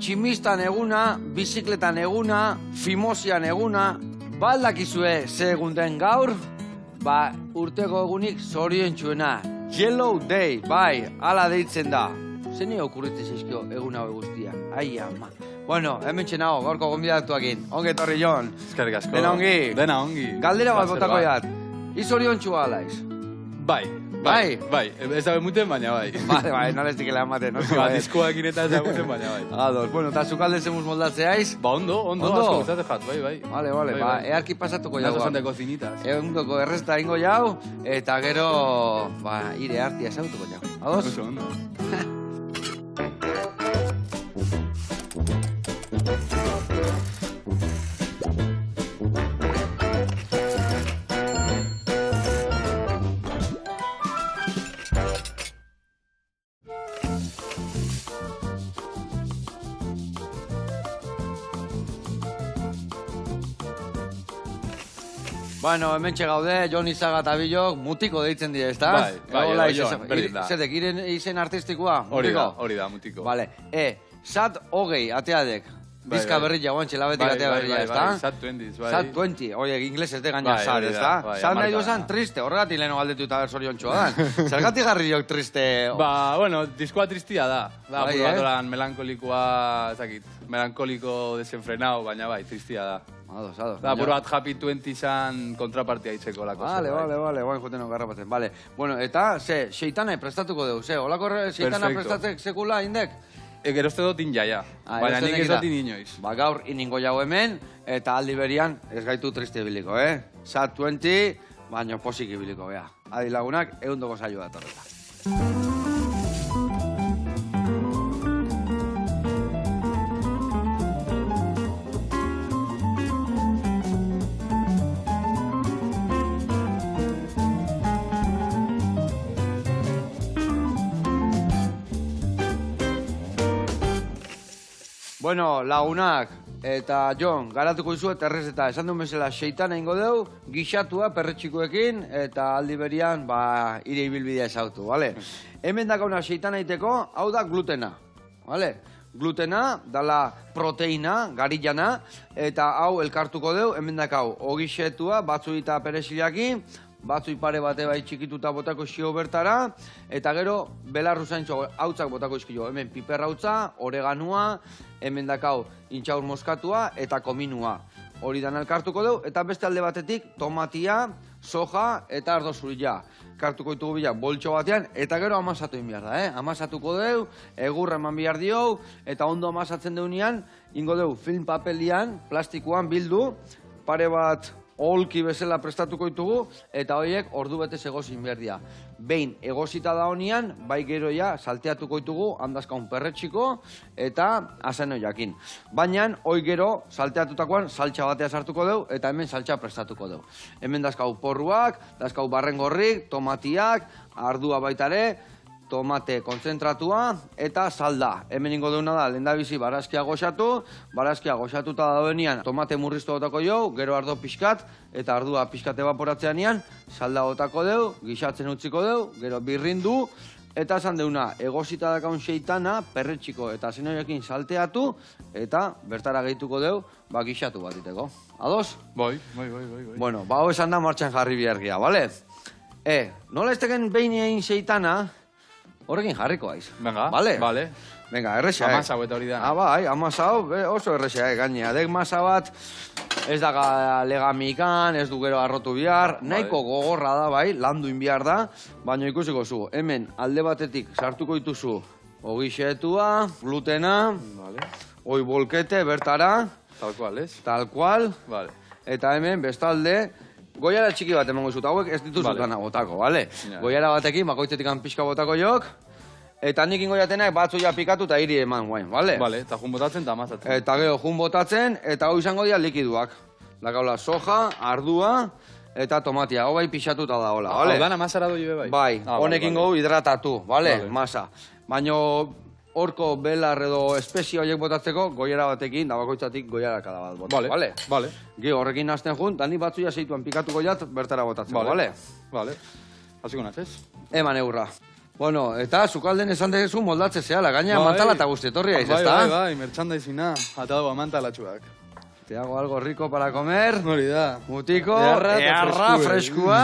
tximistan eguna, bizikletan eguna, fimosian eguna, baldakizue ze egun den gaur, ba, urteko egunik zoriontsuena. Yellow Day, bai, ala deitzen da. Zene okurritzen zaizkio egun hau guztia. Ai, ama. Bueno, hemen txenago, gaurko gonbidatuakin. Onge etorri, Jon. Eskerrik asko. Dena ongi. Dena ongi. Galdera bat botako jat. Izoriontxua alaiz. Bai. Ez da bemuten, baina bai. Bai, no les dikela ematen. Diskoakin eta ez da bemuten, baina bai. Ados, bueno, eta zukalde zemuz moldatzeaiz? Ba, ondo, asko guztate jat, bai. Vale, ba, earki pasatuko jau. Nazo son de cocinitas. Egundoko erresta ingo jau, eta gero, ba, ire hartia esautuko jau. Ados? Oso ondo. Bueno, hemen gaude, Jon Izaga eta Bilok, mutiko deitzen dira, ezta? Bai, Jon, berdin da. Zedek, izen artistikoa? Hori da, mutiko. Vale, Sat hogei, ateadek. Bizka berria, guantxe, labetik atea berria, ezta? Sat 20, bai. Sat 20, oie, ingles ez de gaina Sat, ezta? Sat nahi duzan triste, horregatik leheno galdetu eta zoriontxoa dan. Zergatik garri jok triste? Ba, bueno, diskoa tristia da. Da, purgatoran melankolikoa, ezakit, melankoliko desenfrenao, baina bai, tristia da. Ados. Da, buruat Happy 20 izan kontrapartia itzeko lako. Vale, guain joten garrapatzen. Vale, bueno, eta, xeitana prestatuko dugu, olako xeitana prestatzek sekula indek? Gerozte dut injaia, baina nik ez dut inoiz. Ba, gaur iningo jau hemen, eta aldi berian ez gaitu triste biliko, Sat 20, baina posik ibiliko, bea. Adi lagunak, egundoko saio da torreta. Bueno, lagunak eta Jon, garatuko izuet errezeta, esan duen bezala xeitana ingo deu, gixatua perretxikoekin eta aldi berian, ba, ire ibilbidea ezautu, bale? Hemen dakauna xeitana iteko, hau da glutena, bale? Glutena, dala proteina, garillana, eta hau elkartuko deu, hemen dakau, ogixetua, batzu eta perexiliakin, batzu ipare bate bai txikituta botako xio bertara, eta gero belarru zaintxo hautzak botako izkio. Hemen piper hautza, oreganua, hemen dakau intxaur moskatua eta kominua. Hori dan elkartuko deu, eta beste alde batetik tomatia, soja eta ardo zurila. Kartuko ditugu bila boltxo batean, eta gero amasatu inbiar da, Amasatuko deu, egurra eman bihar diou, eta ondo amasatzen deunean, ingo deu film papelian, plastikoan bildu, pare bat holki bezala prestatuko ditugu, eta horiek ordu betez egozin behar dira. Behin egozita da honian, bai gero ja salteatuko ditugu, handazkaun perretxiko, eta azeno jakin. Baina, hoi gero, salteatutakoan, saltxa batea sartuko deu, eta hemen saltxa prestatuko deu. Hemen dazkau porruak, dazkau barrengorrik, tomatiak, ardua baitare, tomate kontzentratua eta salda. Hemen ingo deuna da, lehendabizi barazkia goxatu, barazkia goxatuta daudenean tomate murriztu botako jau, gero ardo pixkat, eta ardua pixkat evaporatzeanean, salda botako deu, gixatzen utziko deu, gero birrindu, eta esan deuna, egozita dakaun xeitana, perretxiko eta zenoiekin salteatu, eta bertara gehituko deu, ba gixatu bat iteko. Ados? Bai. Bueno, ba hau esan da martxan jarri bihargia, bale? Nola ez teken behin egin xeitana, horrekin jarriko aiz. Venga, vale. Venga, errexea. Amasau eta hori da. Bai, amasau, oso errexea, gainea. Dek masa bat, ez da legamikan, ez du gero arrotu bihar, nahiko gogorra da, bai, landu inbiar da, baina ikusiko zu, hemen alde batetik sartuko dituzu ogixetua, glutena, oi bolkete, bertara. Tal cual, ez? Tal cual. Vale. Eta hemen, bestalde, goiara txiki bat emango zut, hauek ez dituzutan botako, bale? Goiara batekin, bakoitzetik pixka botako jok, eta nik ingoiatenak batzu ja pikatu eta hiri eman guain, bale? Bale, eta jun botatzen eta amazatzen. Eta gero jun botatzen, eta hau izango dira likiduak. Lakaula soja, ardua, eta tomatia, hau bai pixatuta da, hola, bale? Hau dan amasara doi bai? Bai, honekin gogu hidratatu, bale? Masa. Baina horko belar edo espezie horiek botatzeko, goiara batekin, da bakoitzatik goiara kada bat botatzen, bale? Bale. Gio, horrekin hasten jun, da ni batzuia zeituan pikatuko jat, bertara botatzen, bale? Bale. Hasiko naz, ez? Eman eurra. Bueno, eta zukalden esan dezu moldatze zehala, gaina mantala eta guzti etorria iz, ezta? Bai, merchandisina, atado mantalatxuak. Te hago algo rico para comer. Hori da. Mutiko, Earra freskua.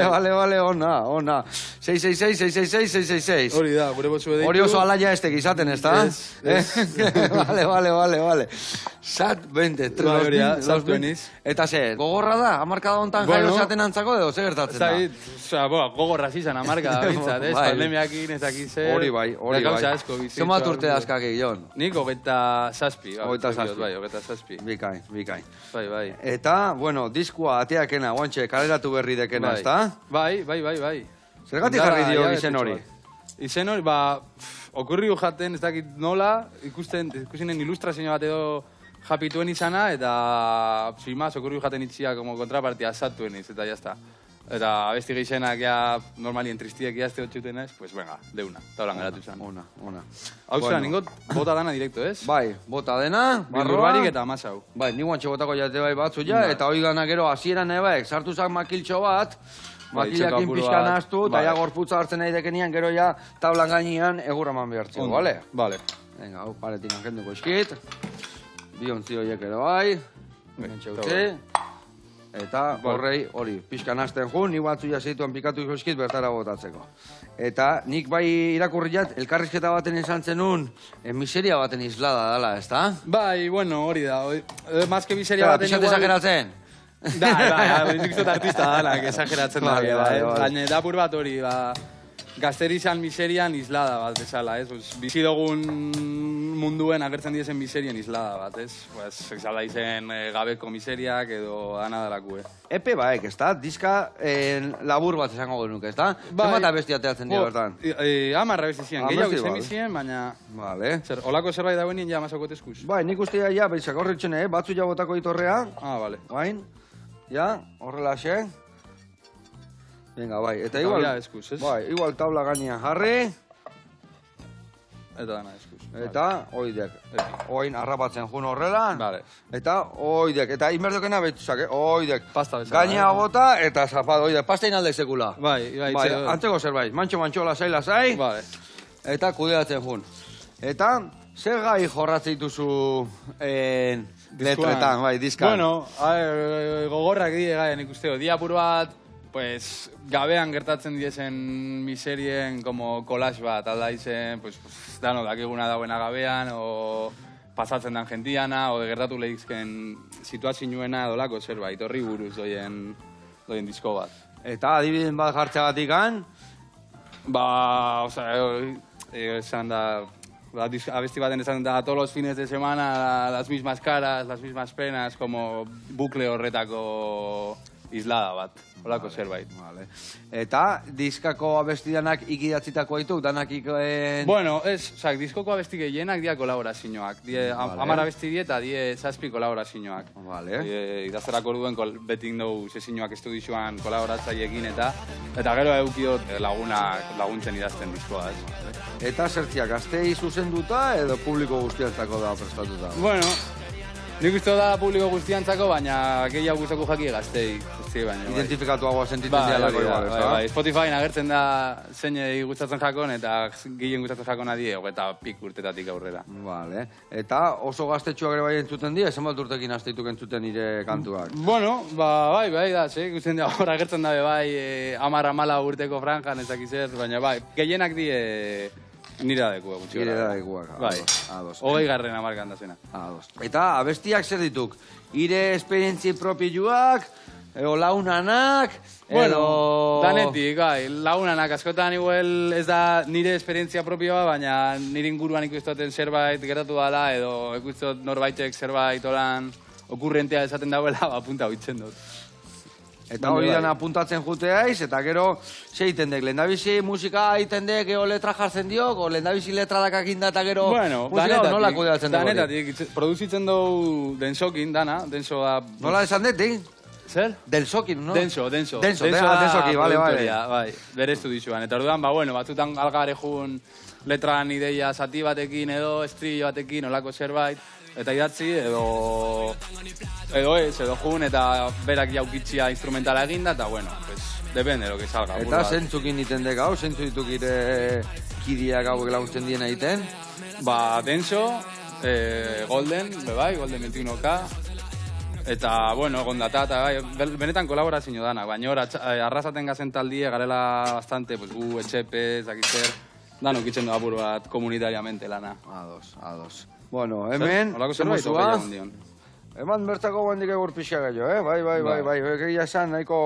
Vale, ona. 666-666-666. Hori da, gure botzu edeitu. Hori oso alaia estek izaten, ezta? Vale. Sat 23. Hori da, sat 20. Eta ze, gogorra da, amarkada hontan jaio zaten antzako edo, ze gertatzen da? Osea, gogorra zizan amarkada bintzat, ez? Pandemiakin ezak zer. Hori bai. Gauza asko bizitza. Zemat urte askakik, Jon? Nik 27. 27. Bikain. Bai. Eta, bueno, diskua ateakena, guantxe, kaleratu berri dekena, ezta? Bai. Zergatik jarri dio izen hori? Izen hori, okurriu jaten, ez dakit nola, ikusinen ilustrazio bat edo japituen izana, eta, sin más, okurriu jaten itzia como kontrapartia asatuen iz, eta jazta. Eta abesti gehienak ja normalien tristiek jazte hotxuten ez, pues venga, deuna, eta holan geratu izan. Ona. Hau zera, ningot bota dana direkto, ez? Bai, bota dena, Bilurbarik eta amasau. Bai, ni guantxe botako jate bai batzu ja, eta hoi gana gero hasieran ebaek, sartu zak makiltxo bat, makilakin pixkan astu, eta ja gorputza hartzen nahi dekenian, gero ja tablan gainean egurraman behartzeko, bale? Bale. Venga, hau paretik ankenduko eskit, biontzi horiek ero bai, gentxe utzi. Eta horrei, hori, pixkan hasten jun, ni batzu jasituan pikatu ikuskit bertara botatzeko. Eta nik bai irakurri jat, elkarrizketa baten izan zenun, miseria baten islada dala, ezta? Bai, bueno, hori da. Mazke miseria baten igual... Pixat exageratzen? Bai, nik zut artista danak exageratzen da. Baina dapur bat hori, gazterizan miserian islada bat, bezala, ez? Bizi dugun munduen agertzen diezen miserien islada bat, ez? Exala izen gabeko miseriak edo anadalaku, Epe baek, ez da? Diska labur bat esango genuke, ez da? Zenbat abesti ateatzen dira bertan? 10 abesti ziren, gehiago izen bizien, baina... Vale. Olako zerbait dagoenien ja masako teskuz. Bai, nik uste ja, behizak horretzen, batzu ja botako ditorrea. Bale. Bain, ja, horrela xe. Venga, bai, eta igual... Eskuz, ez? Bai, igual tabla gainean jarri. Eta dana eskuz. Eta, oidek. Oin harrapatzen jun horrela. Vale. Eta, oidek. Eta inberdokena behituzak, oidek. Pasta bezala. Gainea bota eta zapado, oidek. Pasta inaldek sekula. Bai. Antzeko zerbait. Mantxo, lasai. Vale. Eta kudeatzen jun. Eta, zer gai jorratzen dituzu letretan, bai, diskan? Bueno, gogorrak die gaien ikusteo. Diapur bat, pues, gabean gertatzen diezen miserien como collage bat, alda izen, pues, dano dakiguna dauena gabean, o pasatzen dan jentiana, o gertatu lehizken situazioena dolako zerbait, horri buruz doien disko bat. Eta adibiden bat jartzeagatik gan? Esan da, abesti baten esan da, todos los fines de semana, las mismas caras, las mismas penas, como bukle horretako islada bat. Olako zerbait. Vale. Eta diskako abestidanak ikidatzitako ditu, danak Bueno, diskoko abesti gehienak dia kolaborazioak. 10 abesti die eta 7 kolaborazioak. Vale. Idazterak orduen betik dugu sesiñoak estudioan kolaboratzaiekin eta gero eukiot laguntzen idazten diskoa, ez? Eta zertziak, gaztei zuzenduta edo publiko guztiantzako da prestatuta? Bueno, nik uste da publiko guztiantzako, baina gehiago guztako jaki gaztei. Identifikatuagoa sentitzen dialako igual, ez da? Bai, Spotifyn agertzen da zeinei gustatzen jakon eta gehien gustatzen jakona die, eta pik urtetatik aurrera. Vale. Eta oso gaztetxoak ere bai entzuten die, zenbat urtekin azteituk entzuten nire kantuak? Bueno, bai da, ikusten da, hor agertzen dabe bai 10-14 urteko franjan ezakizer, baina bai, gehienak die nire adekua gutxi. Nire adekuak, ados. 20. hamarkan da zena. Ados. Eta abestiak zer dituk? Ire esperientzi propioak, ego launanak, bueno, danetik, bai, launanak askotan igual ez da nire esperientzia propioa, baina nire inguruan ikustoten zerbait gertatu dela, edo ikustot norbaitek zerbait olan okurrentea esaten dauela, punta hoitzen dut. Eta hori dan apuntatzen juteaiz, eta gero zeiten dek, lehendabizi musika egiten dek, ego letra jartzen diok, o lehendabizi letra dakakin da, eta gero musika nola kudeatzen dugu. Danetatik, produzitzen dugu densokin, dana, densoa... Nola esan detik? Zer? Delsokin, no? Denso. Densoki, bale. Bai, bere estudioan. Eta orduan, batzutan algare jun letran ideia zati batekin edo, estrillo batekin, olako zerbait, eta idatzi, edo jun, eta berak jaukitzia instrumentala eginda, eta pues, depende lo que salga. Eta zentzukin iten dek hau, zentzu dituk ire kidiak hauek laguntzen dien egiten? Denso, Golden, Golden 21K, eta, gondata, eta benetan kolaborazio danak, baina arrasaten gazen taldie, garela bastante, pues, gu, etxepe, zakitzer, danok itzen du apur bat komunitariamente lana. Ados. Bueno, hemen, zemozua, eman bertako guendik egur pixka gaio, bai, egia esan nahiko,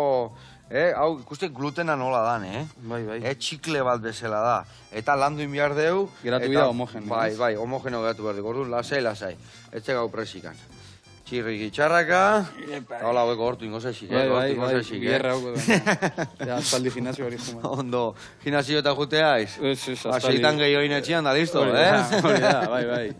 hau, ikuste glutena nola dan, Bai. Txikle bat bezala da, eta landu inbiar deu. Geratu bida homogeno. Bai, homogeno geratu behar dugu, orduan, lasai, etxe gau presikan. Txirrik itxarraka, hola haueko hortu ingo zesik, Bai, bierra hauko da. Aspaldi gimnasio hori juman. Ondo, gimnasio eta juteaiz? Aspaldi. Seitan gehioin etxian da listo, Hori da, bai.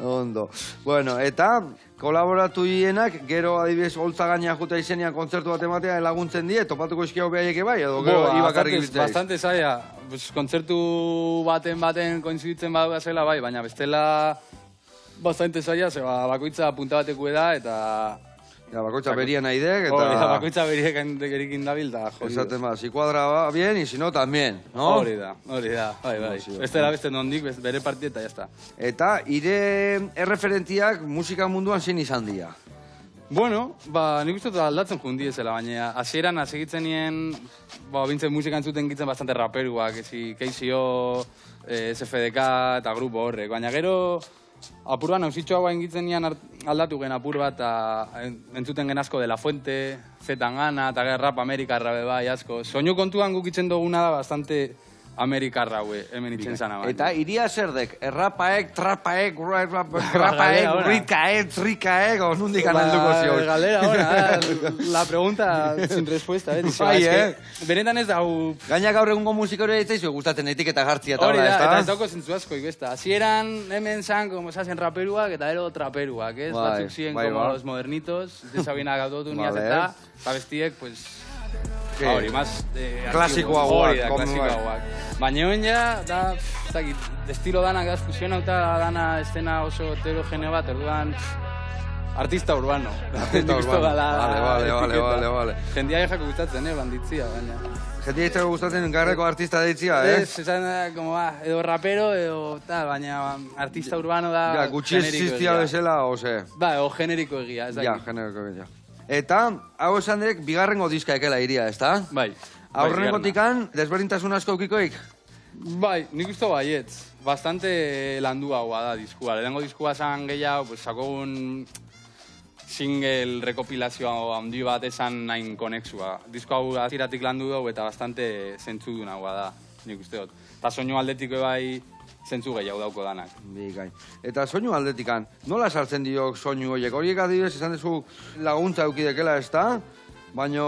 Ondo. Bueno, eta kolaboratu hienak, gero adibidez holtza gaina juta izenean kontzertu bat ematea laguntzen die, topatuko eskiau behaieke bai, edo gero ibakarrik biltzaiz? Bastante zaila, kontzertu baten koinziditzen badu zela bai, baina bestela bastante zaila, zeba bakoitza punta bateku da, eta... Ja, bakoitza beria nahi dek, eta... Bakoitza beriek erikin dabil, eta jodidos. Esaten ba, si cuadra va bien, y si no, también, no? Hori da, bai. Bestela beste nondik, bere parti eta jazta. Eta, ire erreferentiak musika munduan zein izan dira? Bueno, nik uste aldatzen jundi ezela, baina hasieran segitzen nien, bintzen musika entzuten gitzen bastante raperuak, KCO, SFDK eta grupo horrek, baina gero... Apur bat, nausitxo hau engitzen nian aldatu gen apur bat, entzuten gen asko de La Fuente, Zetangana, eta rap Amerikarra bai asko. Soinu kontuan gukitzen duguna da bastante Amerikarra hemen itzen zana baina. Eta iria zer dek, errapaek, trapaek, rikaek, trikaek, o nundik anelduko zio. Galera, la pregunta sin respuesta, benetan ez dau... Gaina gaur egungo musikore ditzaizu, gustatzen etiketa jartzia eta hori da, eta ez dauko zentzu asko ikbesta. Hasieran hemen zan, como sazen raperuak eta ero traperuak, ez? Batzuk ziren como los modernitos, desabina gaudotu niaz eta bestiek, pues... Hori, más... Klasikoagoak. Baina hoen ja, da, estilo danak da, fusionauta dana estena oso heterogene bat, orduan... Artista urbano. Vale. Jendia jako gustatzen, banditzia, baina... Jendia jako gustatzen garreko artista deitzia, Ez, esan da, como, edo rapero, edo tal, baina artista urbano da... Ja, gutxi existia bezala, ose... O generiko egia, ez da. Ja, generiko egia. Eta, hau esan direk, bigarrengo diska ekela iria, ez da? Bai. Aurrengotikan, desberdintasun asko ukikoik? Bai, nik uste baietz. Bastante landua hua da diskua. Lehenengo diskua zan gehiago, sakogun single rekopilazioa handi bat esan nahin konexua. Disko hau aziratik landu dugu eta bastante zentzu duna hua da, nik uste dut. Eta soinu aldetiko bai zentzu gehiago dauko danak. Bikai. Eta soinu aldetikan, nola sartzen diok soinu horiek? Horiek adibidez esan dezu laguntza eukidekela, ez da? Baina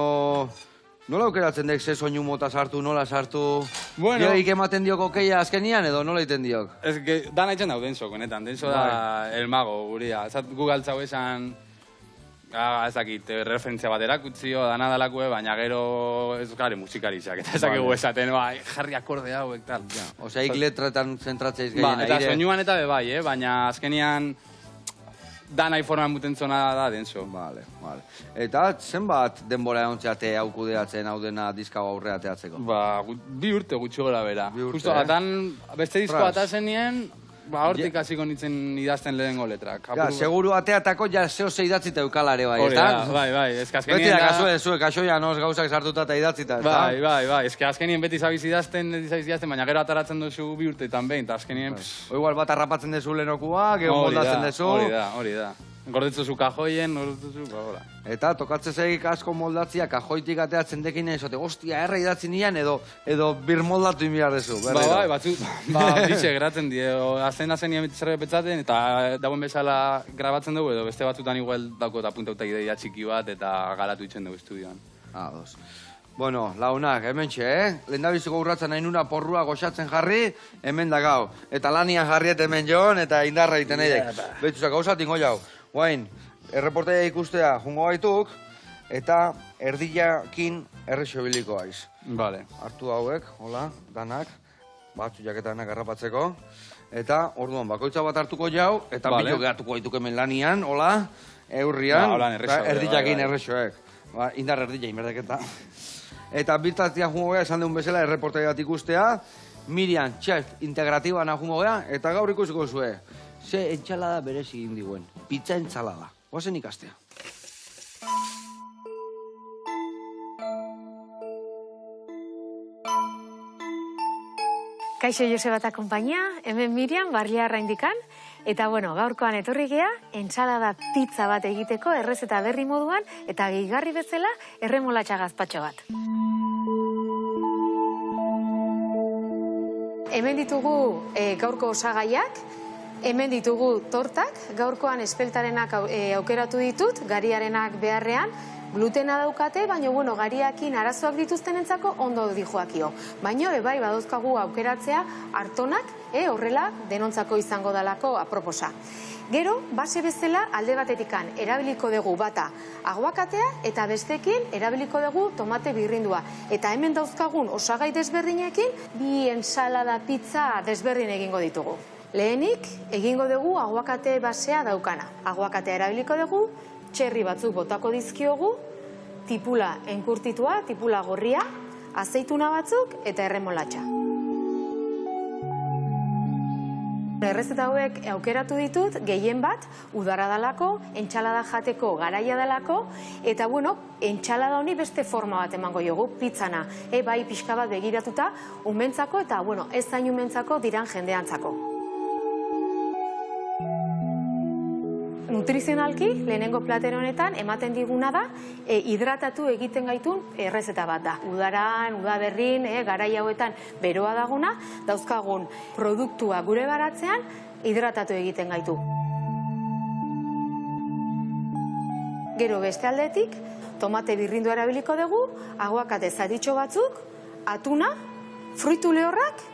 nola aukeratzen dek ze soinu mota sartu, nola sartu? Bueno... Dioik ematen diok okeia azkenian edo nola iten diok? Ez que dana itzen dau Denso, konetan. Denso da el mago, guria. Google txau esan... Ez dakit, referentzia bat erakutzio, dana dalakue, baina gero ez gare musikaritzak, eta ez dakigu esaten, jarri akorde hauek, tal. Osea, ik letretan zentratzeiz gehien eta soinuan eta bebai, baina azkenian dana informan mutentzona da Denso. Vale. Eta zenbat denbora egontzeate hau kudeatzen hau dena diska aurrea teatzeko? 2 urte gutxi gora bera. Justo, atan beste disko atazen nien, hortik hasiko nintzen idazten lehenengo letrak. Ja, seguru ateatako ja zehose idatzita eukalare bai, ez da? Bai, ez que azkenien da... Beti da kasue, zuek asoia noz gauzak sartuta eta idatzita, ez da? Bai, ez que azkenien beti zabiz idazten, baina gero ataratzen duzu 2 urteetan behin, eta azkenien... O igual bat harrapatzen dezu lehenokua, gero moldatzen dezu... Hori da. Gordetzu zu kajoien, gordetzu hola. Eta tokatzen zegik asko moldatzia, kajoitik ateatzen dekin ezote, ostia, erra idatzi nian edo birmoldatu inbiar dezu. Bai, batzu, dixe geratzen die, azen nien zerre betzaten, eta dauen bezala grabatzen dugu, edo beste batzutan igual dauko eta puntauta ideia txiki bat, eta galatu itzen dugu estudioan. Ados. Bueno, launak, hemen lehendabizuko urratzen nahi nuna porrua goxatzen jarri, hemen da gau. Eta lanian jarriet hemen joan, eta indarra egiten edek. Betuzak gauzat ingo jau. Guain, erreportaia ikustea jungo gaituk, eta erdiakin errexo biliko haiz. Vale. Hartu hauek, hola, danak, batzu jaketanak harrapatzeko, eta orduan bakoitza bat hartuko jau, eta Vale. bilo gehatuko dituk hemen lanian, hola, eurrian, Holan errexo, eta erdiakin bai. errexoek. Indar erdia inberdeketa. Eta biltatzia jungo gea, esan duen bezala, erreportai bat ikustea, Miriam, txef, integratiban jungo gea, eta gaur ikusiko zue. Ze entxalada berezi egin diguen. Pizza entxalada. Goazen ikastea. Kaixo Joseba eta konpainia, hemen Miriam, Barliarra indikan, eta bueno, gaurkoan etorri gea, entsalada pizza bat egiteko errezeta berri moduan, eta gehigarri bezala erremolatxa gazpatxo bat. Hemen ditugu gaurko osagaiak, hemen ditugu tortak, gaurkoan espeltarenak aukeratu ditut, gariarenak beharrean, glutena daukate, baina bueno, gariakin arazoak dituztenentzako ondo dijoakio. Baina bai badozkagu aukeratzea hartonak, horrela denontzako izango dalako aproposa. Gero, base bezala alde batetikan erabiliko dugu bata aguakatea eta bestekin erabiliko dugu tomate birrindua. Eta hemen dauzkagun osagai desberdinekin bi ensalada pizza desberdin egingo ditugu. Lehenik egingo dugu aguakate basea daukana. Aguakatea erabiliko dugu, txerri batzuk botako dizkiogu, tipula enkurtitua, tipula gorria, azeituna batzuk eta erremolatxa. Errezeta hauek aukeratu ditut, gehien bat, udara dalako, entxalada jateko garaia dalako, eta bueno, entxalada honi beste forma bat emango jogu, pizzana. Bai pixka bat begiratuta, umentzako eta bueno, ez zain umentzako diran jendeantzako. Nutrizionalki, lehenengo plater honetan, ematen diguna da, hidratatu egiten gaitun errezeta bat da. Udaran, udaberrin, garai hauetan beroa daguna, dauzkagun produktua gure baratzean, hidratatu egiten gaitu. Gero beste aldetik, tomate birrindu erabiliko dugu, aguakate zaditxo batzuk, atuna, fruitu lehorrak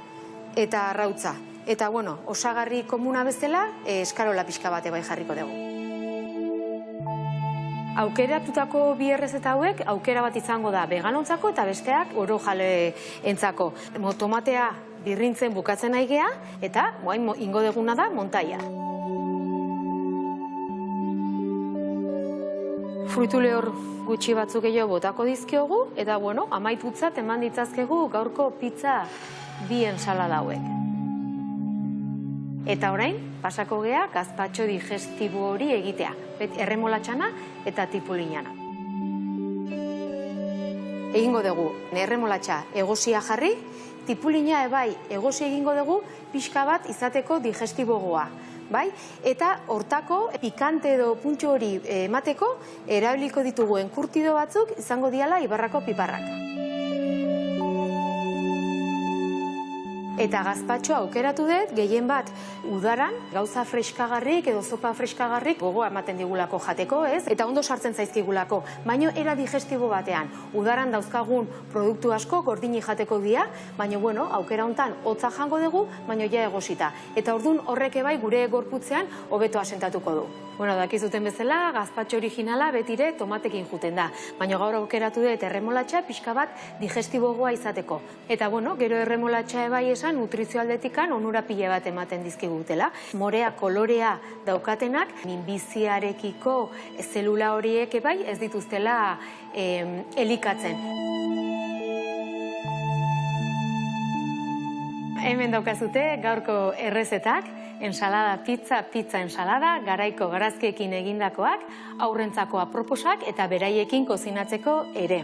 eta arrautza. Eta, bueno, osagarri komuna bezala, eskarola pixka bate bai jarriko dugu. Aukeratutako bi errezeta hauek, aukera bat izango da veganontzako eta besteak oro jaleentzako. Tomatea birrintzen bukatzen nahi gea, eta ingo deguna da montaia. Fruitu lehor gutxi batzuk gehiago botako dizkiogu, eta, bueno, amaitutzat eman ditzazkegu gaurko pizza bi ensalada hauek. Eta orain, pasako gea gazpatxo digestibo hori egitea, erremolatxana eta tipulinana. Egingo dugu, erremolatxa egosia jarri, tipulina ebai egosi egingo dugu pixka bat izateko digestibogoa. Eta hortako pikante edo puntxo hori emateko erabiliko ditugu enkurtido batzuk izango diala Ibarrako piparrak. Eta gazpatxoa aukeratu dut, gehien bat udaran, gauza freskagarrik edo zopa freskagarrik gogoa ematen digulako jateko, ez? Eta ondo sartzen zaizkigulako, baino era digestibo batean. Udaran dauzkagun produktu asko gordini jateko dira, baino bueno, aukera hontan hotza jango dugu, baino ja egosita. Eta ordun horrek bai gure gorputzean hobeto asentatuko du. Bueno, dakizuten bezala, gazpatxo originala betire tomatekin juten da. Baina gaur aukeratu dut erremolatxa pixka bat digestibogoa izateko. Eta bueno, gero erremolatxa ebai esan nutrizio aldetikan onura pile bat ematen dizkigutela. Morea kolorea daukatenak, minbiziarekiko zelula horiek ebai ez dituztela elikatzen. Hemen daukazute gaurko errezetak, ensalada pizza, pizza ensalada, garaiko garazkiekin egindakoak, aurrentzako aproposak eta beraiekin kozinatzeko ere.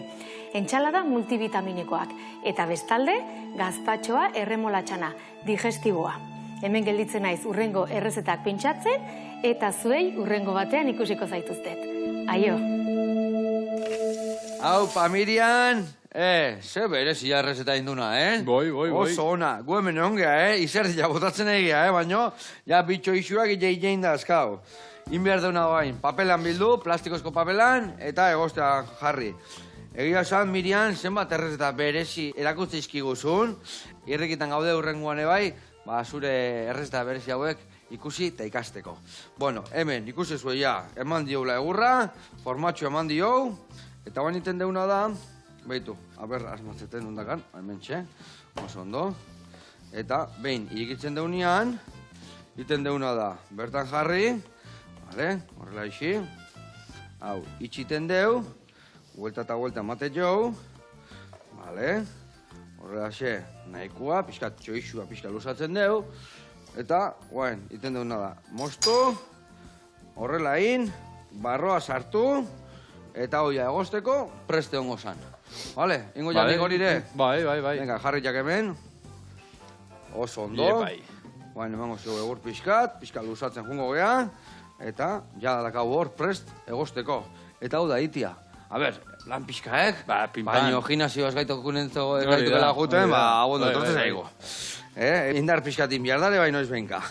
Entsalada multivitaminikoak eta bestalde gazpatxoa erremolatxana, digestiboa. Hemen gelditzen naiz urrengo errezetak pentsatzen eta zuei urrengo batean ikusiko zaituztet. Aio! Aupa, Miriam! Ze berezia errezeta induna, Boi. Oso ona, gu hemen ongea, izerdia botatzen egia, baino, ja bitxo isuak itein da azkau. Inbiar deuna bain, papelan bildu, plastikozko papelan, eta egostea jarri. Egia esan, Miriam, zenbat errezeta berezi erakutze izkiguzun, irrikitan gaude urrenguan ebai, zure errezeta berezi hauek ikusi eta ikasteko. Bueno, hemen ikusi zuen ja, eman dioula egurra, formatxo eman dio, Eta bain iten deuna da, behitu, aber, asmatzeten undakan, hemen txe, oso ondo. Eta, behin, irikitzen deunean, iten deuna da, bertan jarri, vale, horrela ixi, hau, itxiten deu, huelta eta huelta emate jau, vale, horrela xe, nahikoa, pixkat txoixua, pixkat lusatzen deu, eta, guain, iten deuna da, moztu, horrela in, barroa sartu, eta hoia egosteko, preste hongo zan. Vale, ingo janik horire? Bai. Venga, jarri jak hemen. Oso ondo. Guain, emango zego egur pixkat lusatzen jungo gea, eta jadalakau hor prest egosteko. Eta hau da, itia. A ber, lan pixkaek, baino gimnazioaz gaitoko bela guten, abondo, etortzen zaigo. Indar pixkatin biardare, baino ez benka.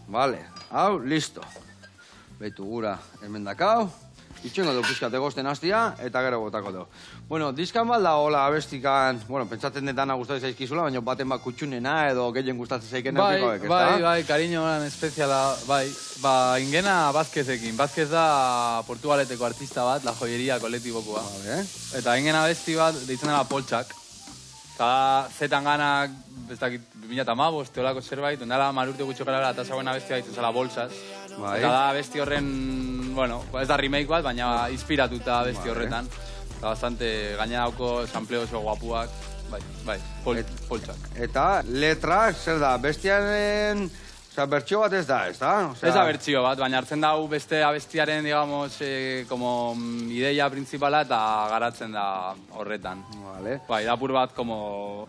Vale, hau, listo. Beitu gura hemen dakau, itxengo dugu pixkat egosten hastia, eta gero botako dugu. Bueno, dizkan balda hola abestikan, bueno, pentsatzen detana gustatzen zaizkizula, baina baten bat kutxunena edo gehien gustatzen zaikena pikoek, ezta? Bai, kariño lan espeziala, bai. Ingena Vázquezekin. Vázquez da Portugaleteko artista bat, La Joyeria kolektibokoa. Vale. Eta ingena abesti bat, deitzen dela Poltsak. Eta zetan ganak, ez dakit, 2015, teolako zerbait, ondala marurte gutxo gara eta zagoen abestia ditzen zela Bolsas. Eta da abesti horren, bueno, ez da remake bat, baina inspiratuta abesti horretan. Eta bastante gainadauko sampleo oso guapuak, bai, Poltsak. Eta letrak, zer da, bestiaren, bertxio bat ez da, ez da? Ez da bertxio bat, baina hartzen dau beste abestiaren, digamos, como ideia principala eta garatzen da horretan. Vale. Bai, da pur bat, como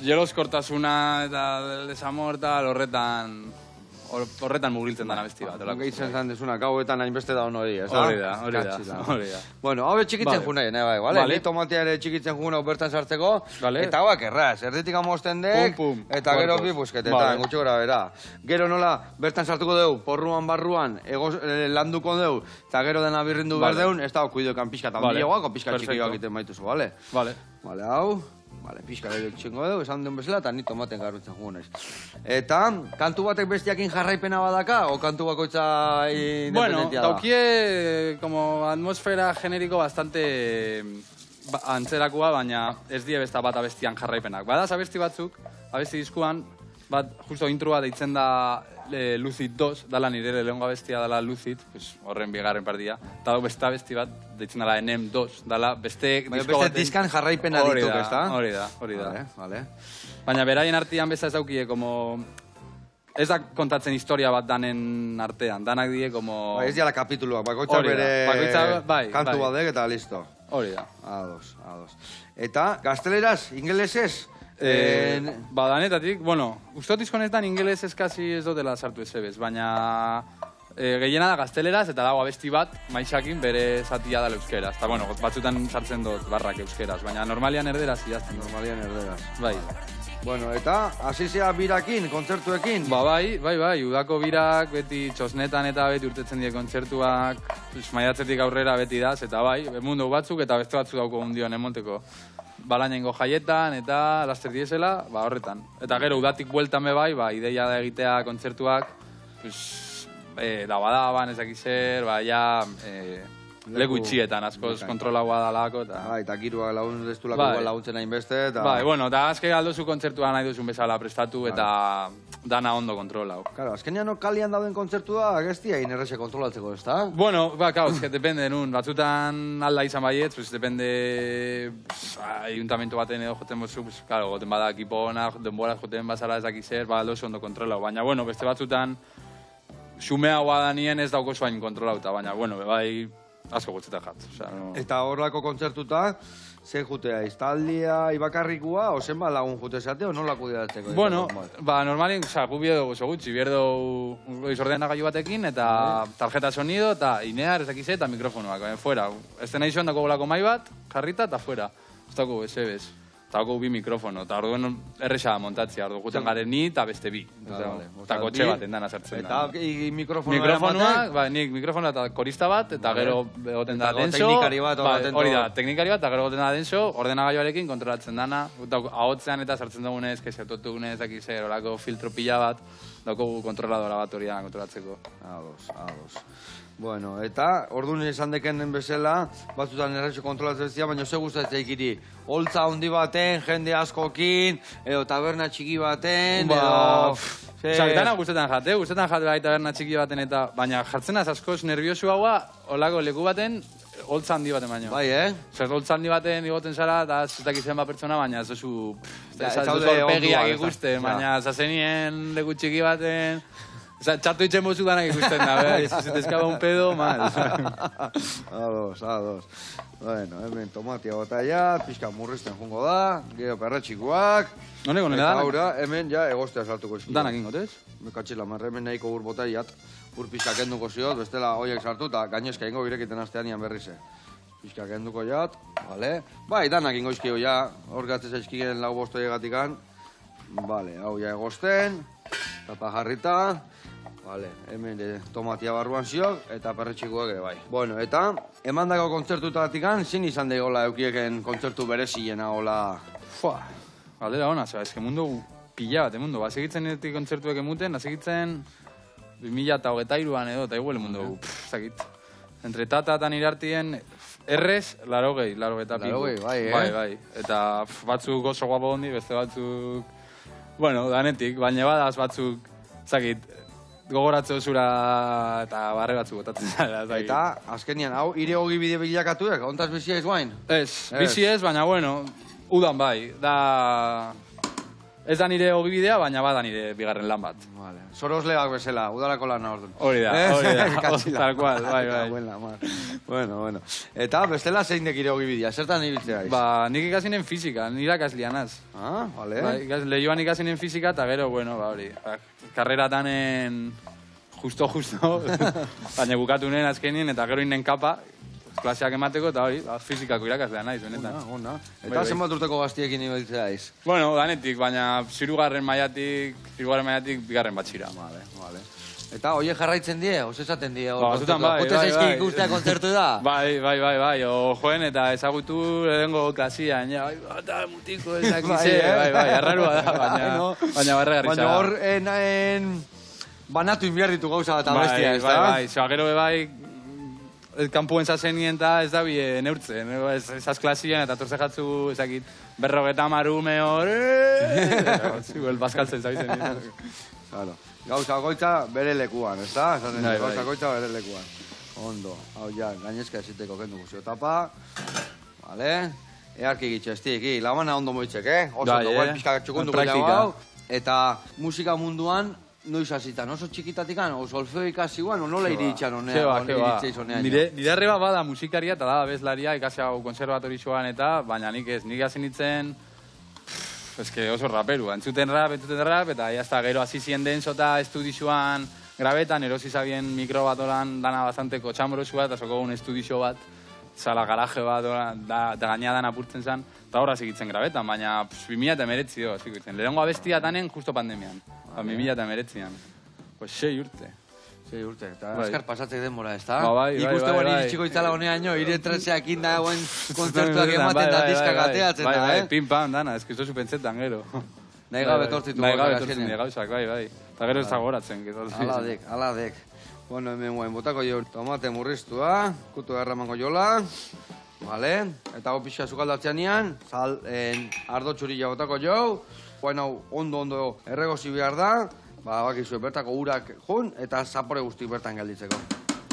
jeloskortasuna eta desamor eta horretan mugiltzen dana abesti bat. Gehitzen zan desuna, gauetan hainbeste da hori, ez da? Hori da. Bueno, hau txikitzen juna egin, bai, ni tomatea ere txikitzen juna bertan sartzeko, eta hauak erraz, erditik amosten dek, eta gero bi busketetan, gutxo gara bera. Gero nola, bertan sartuko dugu, porruan barruan, landuko dugu, eta gero dena birrindu berdeun, ez da, kuidokan pixka eta biloak, pixka txikioak iten baituzu, bale? Vale, hau. Vale, pixka ere txingo dugu, esan duen bezala, eta ni tomaten garrutzen jugu naiz. Eta, kantu batek bestiakin jarraipena badaka, o kantu bakoitza independentia da? Bueno, daukie, como atmosfera generiko bastante antzerakoa, baina ez die besta bat abestian jarraipenak. Badaz abesti batzuk, abesti diskuan, bat, justo introa deitzen da Lucid 2, dala nire lehengo abestia dala Lucid, horren bigarren partia, eta beste abesti bat, deitzen dala Enem 2, dala beste disko baten... Beste diskan jarraipena dituk, ez da? Hori da. Baina beraien artean beza ez daukie, como... Ez da kontatzen historia bat danen artean, danak die, como... Ez diala kapituluak, bakoitzak bere kantu badek eta listo. Hori da. Ados. Eta, gazteleraz, ingelesez? Danetatik, bueno, ustot izkonetan ingeles eskasi ez dutela sartu ezebez, baina gehiena da gazteleraz eta dago abesti bat maizakin bere zatia da euskeraz. Eta, bueno, batzutan sartzen dut barrak euskeraz, baina normalian erderaz idazten. Normalian erderaz. Bai. Bueno, eta asizia birakin, kontzertuekin? Bai, udako birak, beti txosnetan eta beti urtetzen die kontzertuak, maiatzetik aurrera beti daz, eta bai, mundu batzuk eta beste batzuk dauko undioan emonteko. Balainengo jaietan eta laster diesela, horretan. Eta gero udatik bueltan be bai, ideia da egitea kontzertuak, da badaban, ezak izer, leku itxietan, askoz kontrolagoa dalako. Eta giroak laguntzulako laguntzen hain beste. Bueno, eta azke aldozu kontzertua nahi duzun bezala prestatu eta dana ondo kontrolau. Claro, azkenean kalian dauden kontzertua gestia inerrexe kontrolatzeko, ez da? Bueno, es que depende nun. Batzutan alda izan baiet, depende ayuntamentu baten edo joten bozu, claro, goten bada ekipona, denboraz joten bazala ezak izer, aldozu ondo kontrolau. Baina, bueno, beste batzutan xumeagoa danien ez dauko zuain kontrolauta, baina, bueno, bai asko gutxeta jat. Eta horlako kontzertuta, ze jutea, iztaldia, ibakarrikua, o zenba lagun jute esate, o nola kudeatzeko? Bueno, normalien, gu biedo oso gutxi, bierdo izordenagailu batekin, eta tarjeta sonido, eta inear, ezakize, eta mikrofonoak, fuera. Ez nahi zuen dako bolako mai bat, jarrita, eta fuera. Ez dako, ez. Eta dako bi mikrofono, eta orduen erresa montatzea, ordu guten garen ni eta beste bi. Eta kotxe bat endana sartzen da. Eta mikrofonoak, nik mikrofonoa eta korista bat, eta gero egoten da denso. Teknikari bat, hori da, teknikari bat, eta gero egoten da denso, ordenagailuarekin kontrolatzen dana. Ahotzean eta sartzen dugunez, kesetotunez, dakize, horako filtro pila bat. daukogu kontroladora bat hori dana kontrolatzeko. Ados. Bueno, eta orduan esan dekenen bezala, batzutan erretxo kontrolatzen zia, baina ze gustatzen ikiri. Holtza handi baten, jende askokin, edo taberna txiki baten, edo... Dana gustetan jate bai taberna txiki baten eta, baina jartzen az askoz nerviosu haua, olako leku baten, holtza handi baten baino. Bai, Zer holtza handi baten igoten zara, eta ez dakitzen bat pertsona, baina ez duzu... Ez zaude duzu orpegiak onduan, ikusten, baina zazenien leku txiki baten... Txatu itxen bozu danak ikusten da, si se te escapa un pedo, mal. Ados. Bueno, hemen tomatia botalla, pixka murrizten jungo da, gero perretxikoak. Honeko, nire Eta danak? aurra, hemen ja egostea saltuko eskia. Danak ingotez? Mekatxila, marra hemen nahiko ur botaiat, ur pixka kenduko ziot, bestela hoiek sartu, eta gainezka ingo birekiten asteanian berrize. Pixka kenduko jat, vale. Bai, danak ingo izkio ja, hor gatzez eizkigen lau bosto egatikan. Vale, hau ja egosten, tapa jarrita. Vale, hemen tomatia barruan ziok, eta perretxikoak ere bai. Bueno, eta emandako kontzertutatikan, zin izan daigola eukieken kontzertu bereziena, hola... Fua, galdera hona, zeba, eske mundu pila bat, mundu. Basegitzen netik kontzertuek emuten, basegitzen 2023an edo, eta igual mundu, zakit. Entre tata eta nire artien, errez, 80 eta piku. 80, bai, Bai. Eta batzuk oso guapo hondi, beste batzuk... Bueno, danetik, baina badaz batzuk, zakit, gogoratze osura eta barre batzuk botatzen zara. Eta, azkenian, hau, ire hogi bide bilakatuek, ontaz bizia ez guain? Bizi ez, baina bueno, udan bai. Ez da nire hogi bidea, baina bada nire bigarren lan bat. Vale. Sorosleak bezala, udalako lan orduan. Hori da, tal cual, bai. Bueno. Eta, bestela zein dek ire hogi bidea, zertan ibiltzea iz? Ba, nik ikasinen fizika, nire ikaslianaz. Ah, vale. Lehioan ikasinen fizika, eta gero, bueno, ba, hori. Karreratanen justo, baina bukatu nien azkenien, eta gero inen kapa, klaseak emateko, eta hori, fizikako irakaslea naiz, benetan. Ona. Eta zenbat urteko gaztiekin ibiltzea iz? Bueno, danetik, baina zirugarren maiatik, bigarren batxira. Vale. Eta hoie jarraitzen die, esaten die? Batutan bai. Ote zaizki ikustea kontzertu da? Bai, o joen eta ezagutu edengo klasian, eta mutiko ezakize, bai, arrarua da, baina barregarri baina hor, banatu inbiarritu gauza bat abestia, ez da? Bai, gero bai, kanpuen zazenien eta ez da bi neurtzen, ezaz klasian eta torze jatzu, ezakit, 50 ume hor, bazkaltzen zabizen. Claro. Gauza goitza bere lekuan, ez da? Gauza goitza bere lekuan. Ondo, hau ja, gainezka eziteko kenduko zio tapa. Vale. Earki gitxestik, labana ondo moitzek, Oso ondo, pixka txukunduko hau. Eta musika munduan, noiz hazitan, oso txikitatikan, oso solfeo ikasi guan, nola iritxan honea? Nire arreba bada musikaria eta da bezlaria, ikasi hau konservatorixoan eta, baina nik ez, nik hasi nintzen, oso raperu, entzuten rap, eta jazta gero hasi zien denso eta estudixoan grabetan, erosi zabien mikro bat oran dana bastanteko txambrosu bat, eta sokogun estudixo bat, zala garaje bat, da gainadan apurtzen zen, eta horra zigitzen grabetan, baina 2019 do, zigitzen. Lehenengo abestia tanen justo pandemian, 2019an. Pues 6 urte. 6 urte, eta azkar pasatzek denbora, ez da? Bai. Ikuste guen iritsiko itzala honeaino, iretrezeak inda guen kontzertuak ematen da diskak ateatzen da, Bai, pim-pam, dana, ez kizosu pentsetan, gero. Nahi gabe tortitu gauzak, bai. Eta gero ez zagoratzen. Aladek. Bueno, hemen guain botako jo tomate murriztua, kutu erramango jola. Vale, eta pixa sukaldatzean nian, ardo txurila botako jo. Bueno, ondo erregozi behar da. Bakizue, bertako urak jun, eta zapore guzti bertan gelditzeko.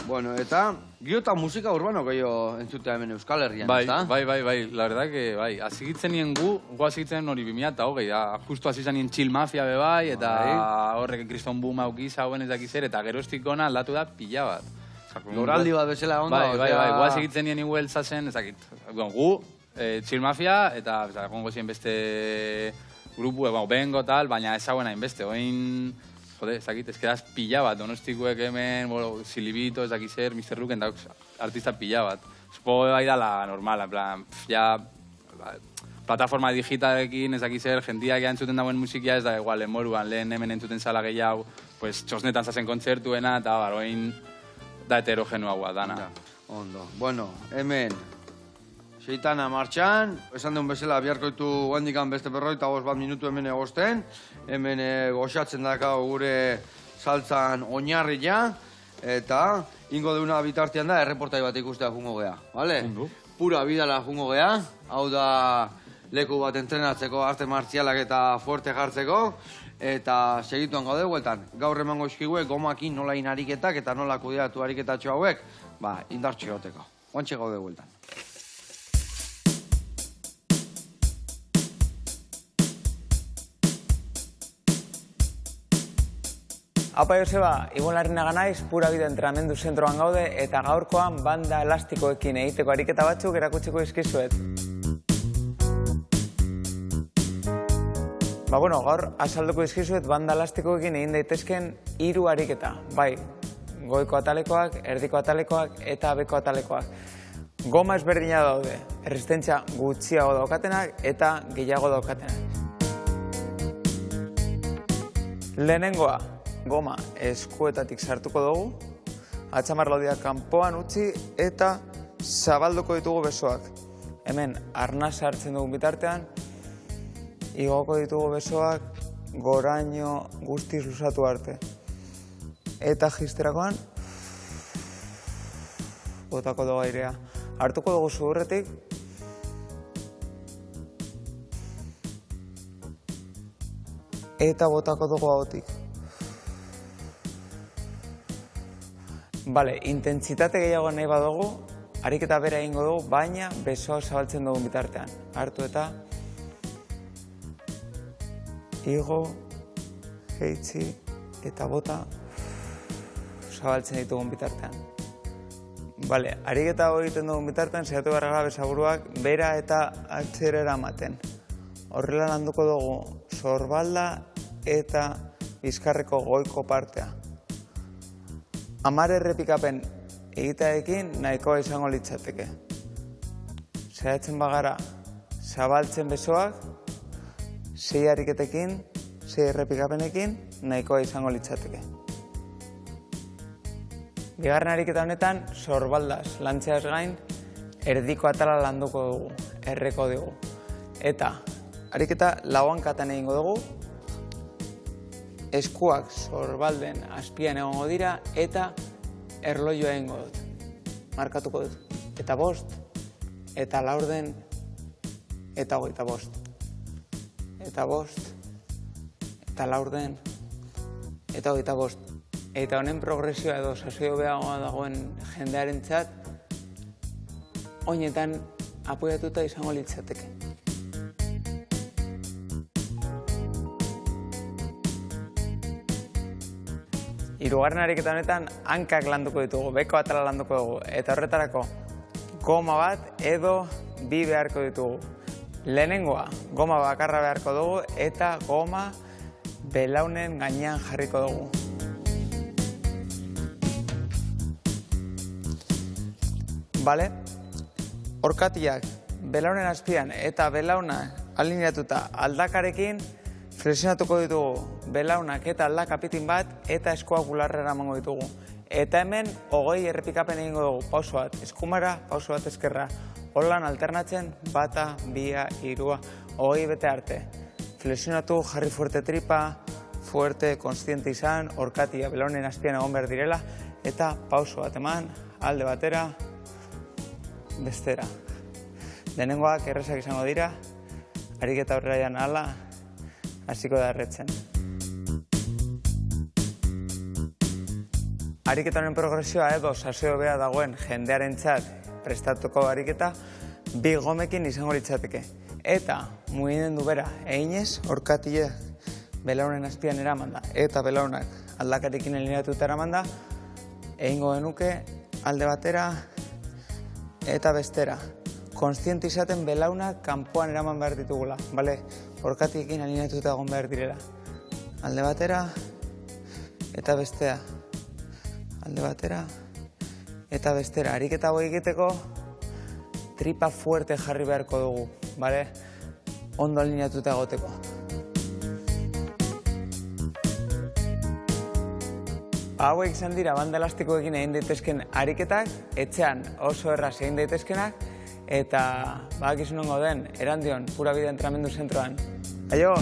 Bueno, eta giota musika urbano gehiago entzutea hemen Euskal Herrian, ez da? Bai, la verdad que bai. Azigitzen nien gu azigitzen hori 2008, justu azizan nien Chill Mafia bebai, eta horrek Kriston Boom aukiz hauen ez dakizer, eta gerostikona aldatu da pila bat. Loraldi bat bezala ondo. Bai, gu azigitzen nien iguel zazen, ezakit. Gu, Chill Mafia, eta gongo zien beste grupu, bengo tal, baina ezauen hain beste, oin... Jode, ezakit, ezkedaz pila bat, donostikuek hemen, Silibito, ezakizer, Mr. Luken, artista pila bat. Supongo bai da la normala, en plan, ja, plataforma digitalekin, ezakizer, jentia que entzuten dauen musikia ez da igual, moruan, lehen hemen entzuten zala gehiago, pues txosnetan zazen kontzertuena, eta baroin da heterogenoa dana. Ondo, bueno, hemen, seitana martxan, esan duen bezala biharkoitu guandikan beste 45 minutu hemen egosten, hemen goxatzen dakau gure saltzan oinarria, eta ingo deuna bitartean da erreportai bat ikustea jungo gea, bale? Pura bidala jungo gea, hau da leku bat entrenatzeko, arte martzialak eta fuerte jartzeko, eta segituan gaude gueltan. Gaur emango eskigue gomakin nola ariketak eta nola kudeatu ariketatxo hauek, indartxo goteko. Guantxe gaude gueltan. Apa Joseba, Ibon Larrinaga naiz, Pura Vida entrenamendu zentroan gaude eta gaurkoan banda elastikoekin egiteko ariketa batzuk erakutsiko dizkizuet. Gaur azalduko dizkizuet banda elastikoekin egin daitezken 3 ariketa. Bai, goiko atalekoak, erdiko atalekoak eta beko atalekoak. Goma ezberdina daude, erresistentzia gutxiago daukatenak eta gehiago daukatenak. Lehenengoa, goma eskuetatik sartuko dugu, atxamar laudiak kanpoan utzi eta zabalduko ditugu besoak. Hemen arnasa hartzen dugun bitartean, igoko ditugu besoak goraino guztiz luzatu arte. Eta jisterakoan, botako dugu airea. Hartuko dugu sudurretik, eta botako dugu ahotik. Bale, intentsitate gehiago nahi badugu, ariketa bera egingo dugu, baina besoak zabaltzen dugun bitartean. Hartu eta igo, jeitzi eta bota zabaltzen ditugun bitartean. Bale, ariketa hori egiten dugun bitartean, saiatu behar gara besaburuak bera eta atzera eramaten. Horrela landuko dugu sorbalda eta bizkarreko goiko partea. 10 errepikapen egitearekin nahikoa izango litzateke. Saiatzen bagara zabaltzen besoak, 6 ariketekin, 6 errepikapenekin nahikoa izango litzateke. Bigarren ariketa honetan, sorbaldaz lantzeaz gain, erdiko atala landuko dugu, erreko dugu. Eta ariketa lauhankatan egingo dugu, eskuak sorbalden azpian egongo dira eta erloioa egingo dut. Markatuko dut. Eta 5, eta laurden, eta 25. Eta 5, eta laurden, eta 25. Eta honen progresioa edo sasio behagoa dagoen jendearentzat, oinetan apoiatuta izango litzateke. Hirugarren ariketa honetan hankak landuko ditugu, beko atala landuko dugu, eta horretarako goma bat edo 2 beharko ditugu. Lehenengoa, goma bakarra beharko dugu eta goma belaunen gainean jarriko dugu. Bale? Orkatiak belaunen azpian eta belaunak alineatuta aldakarekin flexionatuko ditugu belaunak eta aldakapitin bat eta eskuak bularrera emango ditugu. Eta hemen 20 errepikapen egingo dugu, pauso bat eskumara, pauso bat eskerra. Holan alternatzen, bata, bia, irua, 20 bete arte. Flexionatu, jarri fuerte tripa, fuerte, konstiente izan, orkatia belaunen azpian egon behar direla, eta pauso bat eman, alde batera, bestera. Lehenengoak errezak izango dira, ariketa horrean ala, hasiko da erretzen. Ariketa honen progresioa edo sasio bea dagoen jendearentzat prestatuko ariketa 2 gomekin izango litzateke. Eta mugimendu bera eginez, orkatia belaunen azpian eramanda eta belaunak aldakarekin alineatuta eramanda, egingo genuke alde batera eta bestera. Konstiente izaten belaunak kanpoan eraman behar ditugula, bale? Orkatiekin alineatuta egon behar direla. Alde batera eta bestea. Alde batera eta bestera. Ariketa hau egiteko tripa fuerte jarri beharko dugu, bale? Ondo alineatuta egoteko. Hauek izan dira banda elastikoekin egin daitezken ariketak, etxean oso erraz egin daitezkenak, eta badakizu nongo den, Erandion, Pura Vida Entramendu Zentroan. Aio!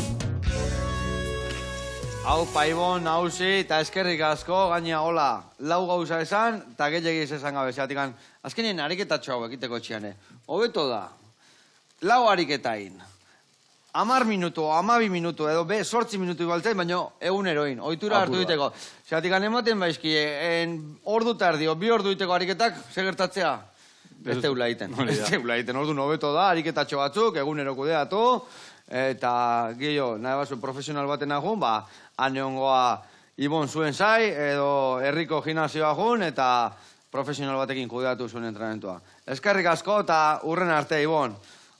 Hau, Paibon, nauzi, eta eskerrik asko, gaina, hola, lau gauza esan, eta gehiagiz esan gabe, zeatik, azkenien ariketatxo hau ekiteko txiane. Hobeto da, lau ariketain, 10 minutu, 12 minutu, edo 8 minutu igualtzen, baina eguneroin, ohitura hartu diteko. Zeatik, ematen baizki, ordu tardio, 2 ordu diteko ariketak, segertatzea? Ez teula egiten. Ez teula egiten, ordu hobeto da, ariketatxo batzuk, egunero kudeatu, eta gehiago, nahi bazu profesional baten agun, aneongoa Ibon zuen zai, edo herriko gimnasioa jun, eta profesional batekin kudeatu zuen entrenamentua. Eskerrik asko, eta urren arte, Ibon.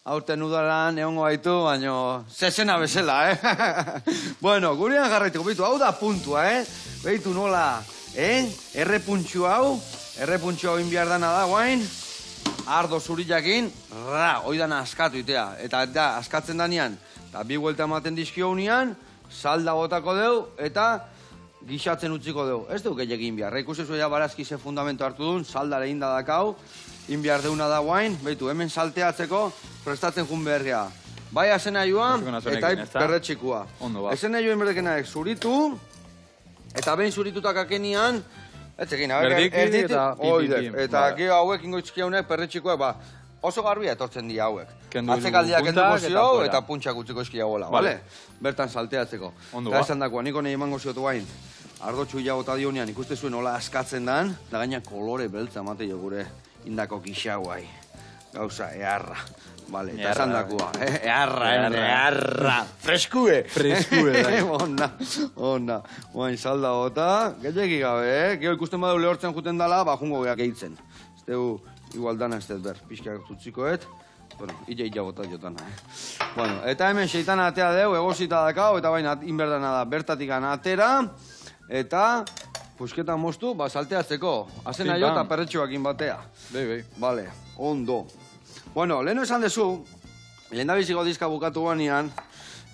Aurten udaran egongo gaitu, baino zezena bezala, Bueno, gurean jarraituko, behitu, hau da puntua, Behitu nola, errepuntxu hau inbiar dana da, guain, ardo zurillakin, hoi dana askatu itea. Eta askatzen danean, eta 2 vuelta ematen dizkio unian, salda botako deu, eta gixatzen utziko deu. Ez deu gehiagin behar. Ikusi zuea barazki ze fundamentu hartu duen, saldare inda dakau, inbiar deuna da guain, behitu, hemen salteatzeko, prestatzen jun beharria. Bai azena joan, eta perretxikua. Ezena joan berdekenak zuritu, eta behin zuritutak akenian, etzekin, erdit, eta gero hauek ingoitzki haunek perretxikuak, oso garbia etortzen dira hauek. Atzekaldiak kenduko zio eta puntxak utziko eski hauela, bale? Bertan salteatzeko. Eta esan dakoa, niko nahi emango ziotu bain, ardo txuia bota dionean ikuste zuen hola askatzen dan, da gaina kolore beltza mate jo gure indako gisa guai. Gauza, earra. Bale, eta esan dakoa, earra. Freskue. Ona. Oain salda bota, gehiagik gabe, Gero ikusten badu lehortzen juten dala, jungo gehiak eitzen. Ez dugu, igual dana ez dut ber, pixkiak tutzikoet. Bueno, illa bota jotana, Bueno, eta hemen seitana atea deu, egozita dakau, eta baina inberdana da, bertatik atera, eta pusketa moztu, salteatzeko. Azena jo eta perretxoakin batea. Bai. Vale, ondo. Bueno, leheno esan dezu, lehendabiziko dizka bukatu banean,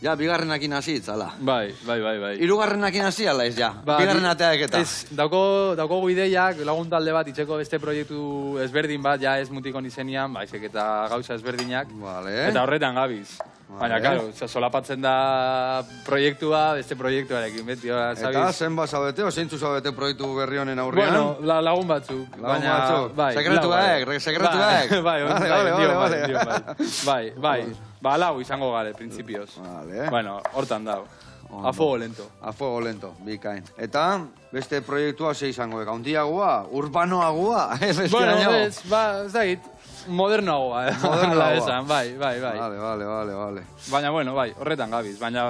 ja, bigarrenakin hasi itzala. Bai. Hirugarrenakin hasi ala ez, ja. Bigarren ateaketa. Ez, dauko ideiak, lagun talde bat, itxeko beste proiektu ezberdin bat, ja ez mutikon izenian, baizik eta gauza ezberdinak. Vale. Eta horretan gabiz. Baina, karo, solapatzen da proiektua, beste proiektuarekin, beti, sabiz. Eta zenba zaudete, zeintzu zaudete proiektu berri honen aurrean? Bueno, lagun batzuk. Lagun batzuk. Sekretuak. Bai. Lau izango gare, principios. Vale. Bueno, hortan dau. A fuego lento. A fuego lento, bikain. Eta, beste proiektua ze izango, handiagoa, urbanoagoa. Bueno, ez da modernoagoa. Modernoagoa. Bai. Vale. Baina, bueno, bai, horretan gabiz. Baina,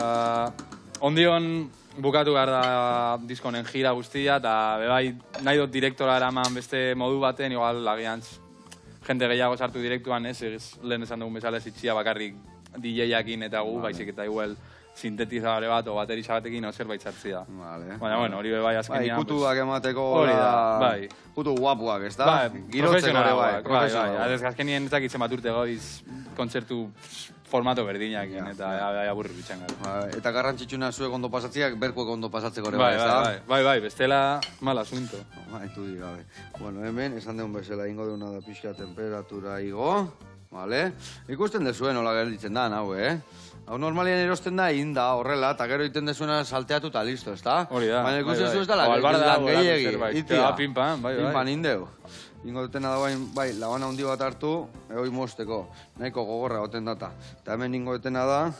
ondion bukatu behar da diskonen gira guztia, eta bai, nahi dut direktora eraman beste modu baten, igual, agiantz, jente gehiago sartu direktuan, lehen esan dugun bezala ez itxia bakarrik DJ-akin eta baizik eta igual sintetizadore bat o bateriza batekin zerbait sartzea. Baina, bueno, hori bai azkenean... Kutuak emateko... Hori da, bai. Kutu guapuak, ez da? Profesionalagoak, bai. Azkenien ez dakitzen bat urte goiz kontzertu formato berdinakin eta aburri bitxan gara. Eta garrantzitsuna zuek ondo pasatziak, berkuek ondo pasatzeko ere bai, ez da? Bai, bestela mal asunto. Baitu digabe. Bueno, hemen, esan deun bezala, ingo deuna da pixka temperatura igo, vale? Ikusten dezuen hola gelditzen da, hau, Hau normalian erosten da, inda, horrela, eta gero iten dezuena salteatu eta listo, ez da? Hori da. Baina ikusten zu ez da, lan gehiagi, itia. Pimpan, bai. Pimpan indeu. Ingo dutena da bai, labana handi bat hartu, egoi mozteko, nahiko gogorra goten data. Eta hemen ingo dutena da,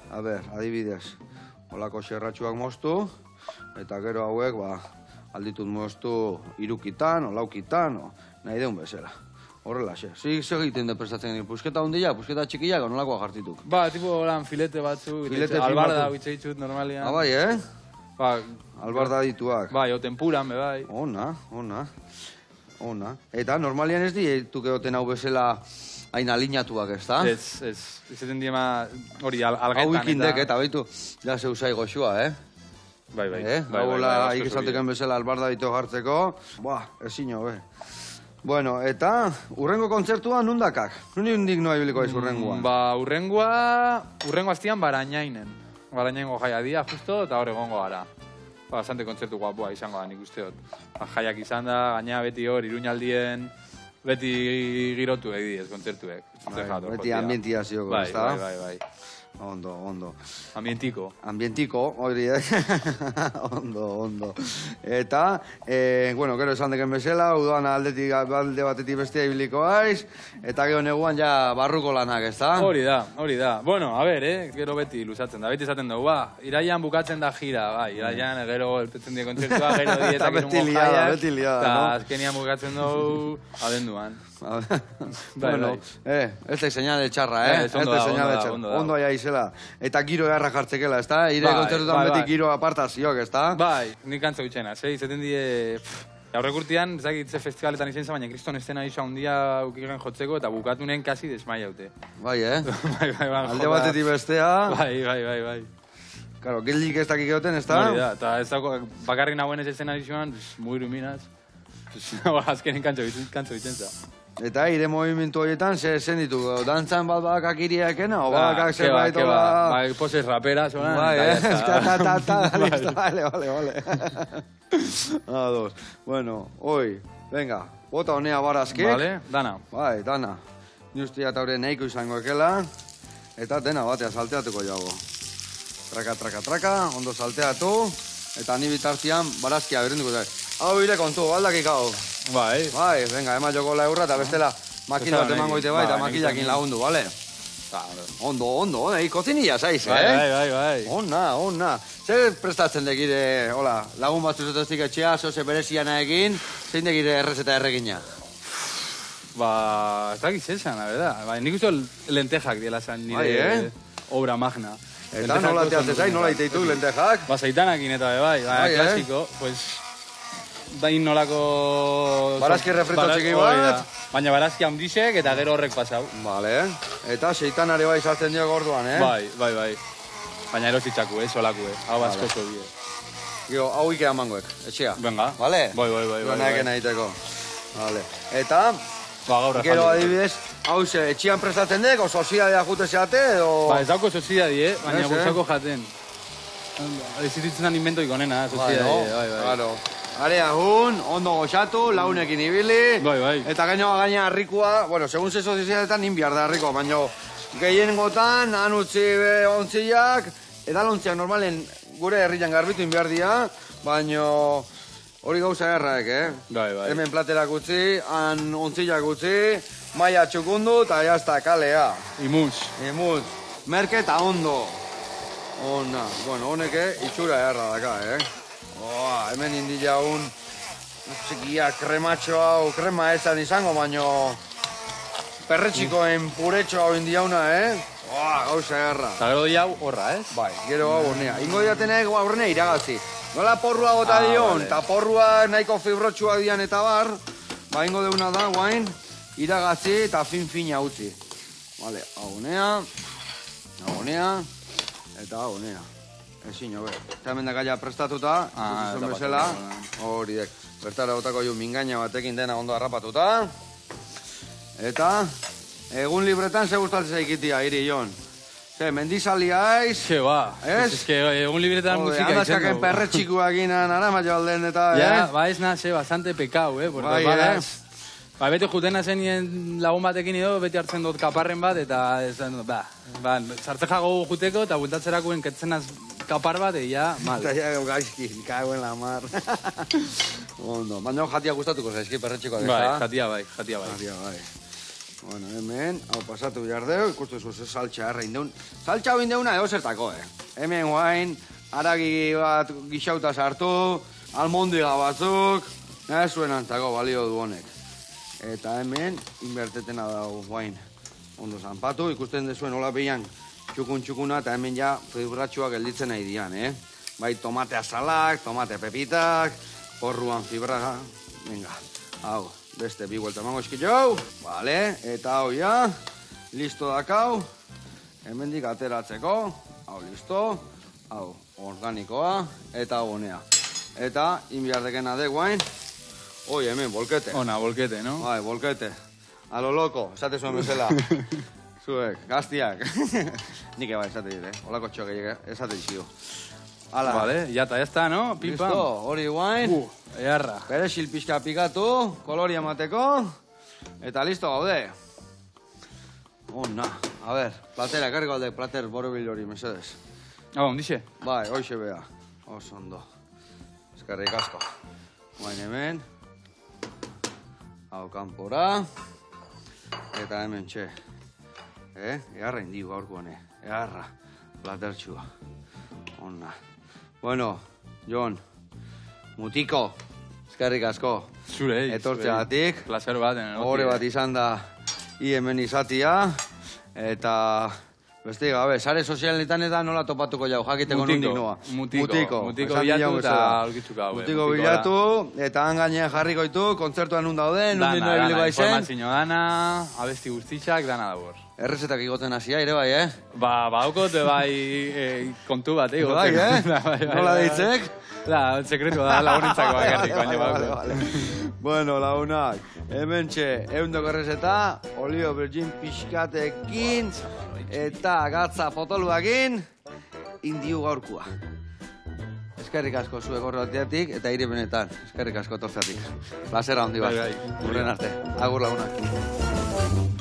a ber, adibidez, holako xerratxuak moztu, eta gero hauek, alditut moztu irukitan, o laukitan, nahi deun bezala. Horrela, xe. Zik egiten da prestatzen gini, pusketa hundiak, pusketa txikiak, nolakoa jartituk. Tipo lan filete batzu, albarda bitxe ditut normalian. Bai, albarda dituak. Bai, o tempuran, bai. Ona. Eta normalian ez dietuk egoten hau bezala hain alineatuak, ez da? Ez. Izaten diema hori algetan. Hau ikindek, eta baitu, ja zeusai goxua, Bai. Gaula ikizateken bezala albarda ditu jartzeko, ezin jo, Bueno, eta urrengo kontzertua nundakak? Nundik noa ibiliko ez urrengoan? Urrengo aztian Barañainen. Barañaingo jaia dia, justo, eta hor egongo gara. Bastante kontzertu guapua izango da, nik usteot. Jaiak izan da, gaina beti hor, Iruñaldien, beti girotu ez kontzertuek. Beti ambientiazioko, bai, ez da? Bai. Ondo. Ambientiko, hori, Ondo. Eta, gero esan deken bezala, udoan alde batetik bestia ibiliko aiz, eta gero neguan ja barruko lanak, ez da? Hori da. Bueno, a ver, gero beti luzatzen da. Beti esaten dugu, iraian bukatzen da gira, iraian gero elpetzen die kontzertua, gero dietak irungo jaiak, beti liada, eta no? azkenian bukatzen dugu abenduan. Bueno, ez da señale txarra, ondo aia izela. Eta giro eharra jartzekela, ez da? Ire kontzertutan beti giro apartazioak, ez da? Bai, nik antza gutxena, izaten die... Aurrek urtean, ezakit ze festivaletan izan baina kriston estena isa hundia ukiren jotzeko eta bukatunen kasi desmai haute. Bai, Bai, alde batetik bestea... Bai. Karo, gildik ez dakik egoten, ez da? Hori da, eta ez dago bakarrik nagoen ez estena izuan, muy iluminaz. Azkenin kantzo bitzen za. Eta ire movimentu horietan, zen ditu, dantzan bat bakak iriakena, o bakak zerbait hola... Bai, poses rapera, zonan. Bai, vale. Ados. Bueno, venga, bota honea barazkik. Vale, dana. Bai, dana. Ni ustia eta hori nahiko izango ekela, eta dena batea salteatuko jago. Traka, ondo salteatu, eta ni bitartian barazkia berinduko da. Hau bire kontu, baldakik hau. Bai, venga, ema joko laurra eta bestela makina bat emango ite bai, eta makillakin lagundu, bale? Ondo, kozinilla zaiz, Bai. Onna. Zer prestatzen degire, lagun bat zuzatoztik etxea, zoze bereziana egin, zein degire errezeta erregina? Ez dakiz esan, la verdad. Nik uste lentejak diela zan nire obra magna. Eta nola teatzen zain, nola iteitu lentejak? Zaitanakin eta bai, klasiko, pues... Dain nolako... Barazki refritotxiki bat? Baina barazki handizek eta gero horrek pasau. Vale, eta seitanare bai saltzen dio gorduan, Bai. Baina erositzaku, solaku, hau asko zobie. Gio, hau ikea mangoek, etxea. Venga. Vale? Bai. Naeken egiteko. Vale. Eta, gero adibidez, hau etxean prestatzen dek, o soziadea jute zeate, edo... Ez dauko soziadie, baina guztako jaten. Ez zititzen da invento ikonena, soziadie, bai. Area ondo goxatu, launekin ibili. Bai. Eta gaina harrikua, segun ze sozialetan inbiar da harrikoa, baina gehien gotan, han utzi ontziak, edalontziak normalen gure herrian garbitu inbiar dia, baina hori gauza erraek, Bai. Hemen platerak utzi, han ontziak utzi, maia txukundu, eta jazta kalea. Imuz. Merke eta ondo. Honeke itxura erra daka, hemen indila txikia krematxo hau, krema ezan izango, baino perretxikoen puretxo hau indiauna, gauza erra. Eta gero hau horra, Bai, gero hau honea. Ingo diatenek aurrena iragazi. Nola porrua gota dion, eta porrua nahiko fibrotxua dian eta bar, ingo deuna da, guain, iragazi eta fin-fina utzi. Vale, hau honea, eta hau honea. Ezin, eta hemen dakaia prestatuta, ikusten bezala, hori dek. Bertara otako jo mingaina batekin dena ondo harrapatuta. Eta, egun libretan ze gustatzen zaikitia, hiri, Jon. Mendizali aiz. Ke ba, ez que egun libretan musika itzen dugu. Andazkaken perretxikuak inan, ara alden eta, ez naze, bastante pekau, porque badaz... Beti jutena zenien lagun batekin edo, beti hartzen dut kaparren bat, eta sartzejago juteko, eta bultatzerakoen ketzenaz kapar bat, ja, mal. Eta ja, gaizki, kagoen la mar. Ondo, baina jatia gustatuko zaizki perretxikoak, ez da? Jatia bai. Bueno, hemen, hau pasatu behar deu, ikustu zuz, saltxa erra indeun. Saltxa hau indeuna edo zertako, Hemen guain, aragi bat gixauta sartu, almondiga batzuk, ez zuen antzako balio du honek. Eta hemen, inbertetena dago guain. Ondo zanpatu, ikusten dezuen hola behian txukuna, eta hemen ja fibratxuak gelditzen nahi dian, Bai, tomate azalak, tomate pepitak, porruan fibra, venga, hau, beste bi vuelta emango eskillo, vale, eta hau ja, listo dakau, hemendik ateratzeko, hau listo, hau organikoa, eta hau honea. Eta, inbiardekena de guain, hemen, bolkete. Bolkete, no? Bai, bolkete. A lo loco, esate zuen bezala. Zuek, gaztiak. Nik eba esate dire, holako txoke esate izio. Hala. Vale, ya está, no? Pim, pam. Listo, hori guain. Earra. Perexil pixka pikatu, koloria mateko. Eta listo gaude. Ona, a ver, platera, ekarriko alde, plater borobil hori, mesedez. Ondixe? Bai, hoxe bea. Oso ondo. Eskerrik asko. Bain hemen. Hau kanpora. Eta hemen txe. Egarra indigo gaurko hone. Egarra. Platertxua. Ona. Bueno, Jon. Mutiko. Eskerrik asko. Zurei. Etortzeagatik. Placer bat. Hore bat izan da hi hemen izatia. Eta... Beste gabe, sare sozialetan eta nola topatuko jau, jakiteko nondik noa. Mutiko bilatu eta aurkitzuko hau. Mutiko bilatu, eta han gainean jarriko ditu, kontzertuan nun daude, nondik noa ibili baizen. Informazio dana, abesti guztitzak, dana dabor. Errezetak igoten hasia, ere bai, Baukot, bai, kontu bat, Bai, Nola deitzek? Sekretu da, lagunintzako bakarrik, baina baukot. Bueno, lagunak, hemen txe, eundoko errezeta, olio virgin pixkatekin, eta gatza potoluakin, indiu gaurkua. Eskerrik asko zuek horretiatik eta ire benetan. Eskerrik asko tortzatik. Plazera handi bat. Urren arte. Agur lagunak.